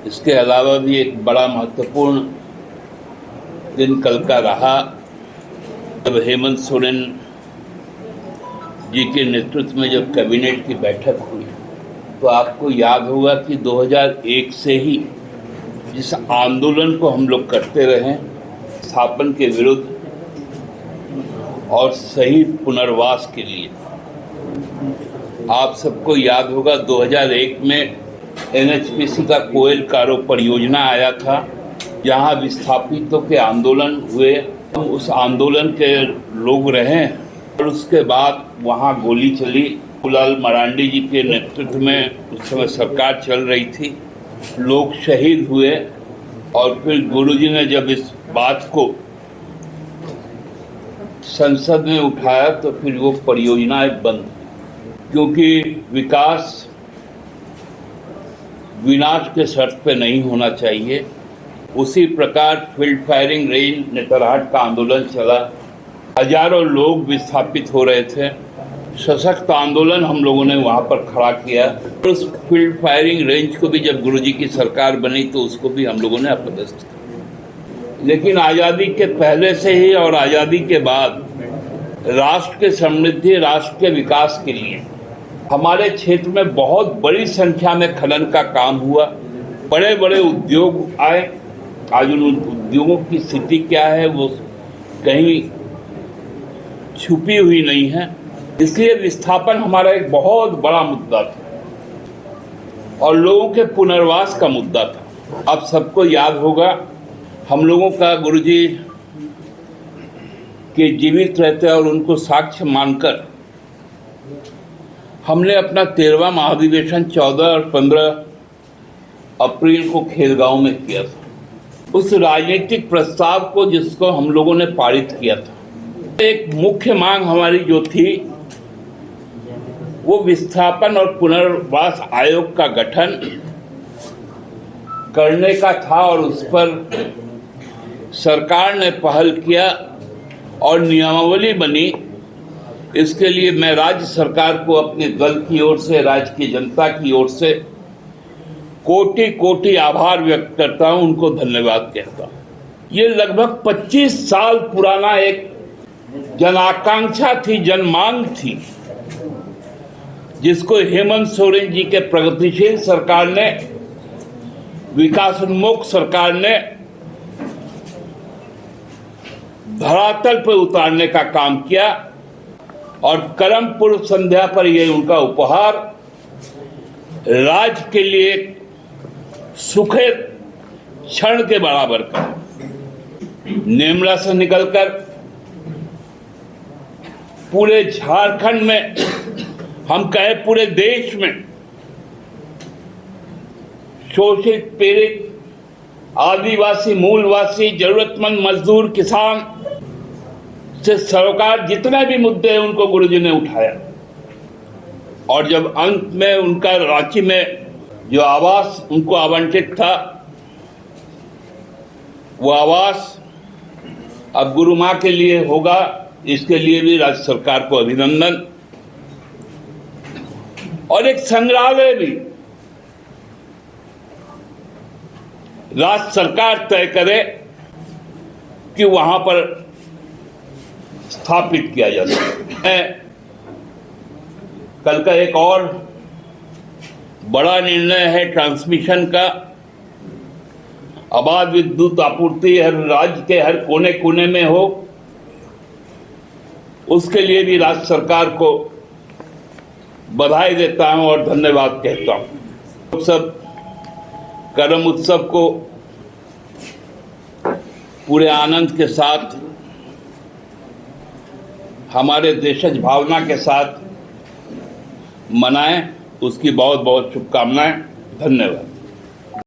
इसके अलावा भी एक बड़ा महत्वपूर्ण दिन कल का रहा जब हेमंत सोरेन जी के नेतृत्व में जब कैबिनेट की बैठक हुई तो आपको याद होगा कि 2001 से ही जिस आंदोलन को हम लोग करते रहे स्थापन के विरुद्ध और सही पुनर्वास के लिए, आप सबको याद होगा 2001 में NHPC का कोयल कारो परियोजना आया था जहां विस्थापितों के आंदोलन हुए। उस आंदोलन के लोग रहे और उसके बाद वहां गोली चली। लाल मरांडी जी के नेतृत्व में उस समय सरकार चल रही थी, लोग शहीद हुए और फिर गुरुजी ने जब इस बात को संसद में उठाया तो फिर वो परियोजनाएं बंद, क्योंकि विकास विनाश के शर्त पे नहीं होना चाहिए। उसी प्रकार फील्ड फायरिंग रेंज नेतरहाट का आंदोलन चला, हजारों लोग विस्थापित हो रहे थे, सशक्त आंदोलन हम लोगों ने वहाँ पर खड़ा किया। उस फील्ड फायरिंग रेंज को भी जब गुरुजी की सरकार बनी तो उसको भी हम लोगों ने अपदस्थ किया। लेकिन आज़ादी के पहले से ही और आज़ादी के बाद राष्ट्र के समृद्धि, राष्ट्र के विकास के लिए हमारे क्षेत्र में बहुत बड़ी संख्या में खनन का काम हुआ, बड़े बड़े उद्योग आए। आज उन उद्योगों की स्थिति क्या है वो कहीं छुपी हुई नहीं है। इसलिए विस्थापन हमारा एक बहुत बड़ा मुद्दा था और लोगों के पुनर्वास का मुद्दा था। अब सबको याद होगा हम लोगों का गुरुजी के जीवित रहते और उनको साक्ष्य मानकर हमने अपना 13वां महाधिवेशन 14 और 15 अप्रैल को खेलगांव में किया था। उस राजनीतिक प्रस्ताव को जिसको हम लोगों ने पारित किया था, एक मुख्य मांग हमारी जो थी वो विस्थापन और पुनर्वास आयोग का गठन करने का था और उस पर सरकार ने पहल किया और नियमावली बनी। इसके लिए मैं राज्य सरकार को अपने दल की ओर से, राज्य की जनता की ओर से कोटि कोटि आभार व्यक्त करता हूं, उनको धन्यवाद कहता हूं। ये लगभग 25 साल पुराना एक जन आकांक्षा थी, जन मांग थी, जिसको हेमंत सोरेन जी के प्रगतिशील सरकार ने, विकासोन्मुख सरकार ने धरातल पर उतारने का काम किया और करम पूर्व संध्या पर यह उनका उपहार राज्य के लिए सुखद क्षण के बराबर का। नेमरा से निकलकर पूरे झारखंड में, हम कहें पूरे देश में, शोषित, पीड़ित, आदिवासी, मूलवासी, जरूरतमंद मजदूर, किसान से सरोकार जितने भी मुद्दे हैं उनको गुरुजी ने उठाया। और जब अंत में उनका रांची में जो आवास उनको आवंटित था, वो आवास अब गुरु माँ के लिए होगा, इसके लिए भी राज्य सरकार को अभिनंदन। और एक संग्रहालय भी राज्य सरकार तय करे कि वहां पर स्थापित किया जा सके। कल का एक और बड़ा निर्णय है ट्रांसमिशन का। आबाद विद्युत आपूर्ति हर राज्य के हर कोने कोने में हो, उसके लिए भी राज्य सरकार को बधाई देता हूं और धन्यवाद कहता हूं। सब करम उत्सव को पूरे आनंद के साथ, हमारे देशज भावना के साथ मनाएं, उसकी बहुत बहुत शुभकामनाएं। धन्यवाद।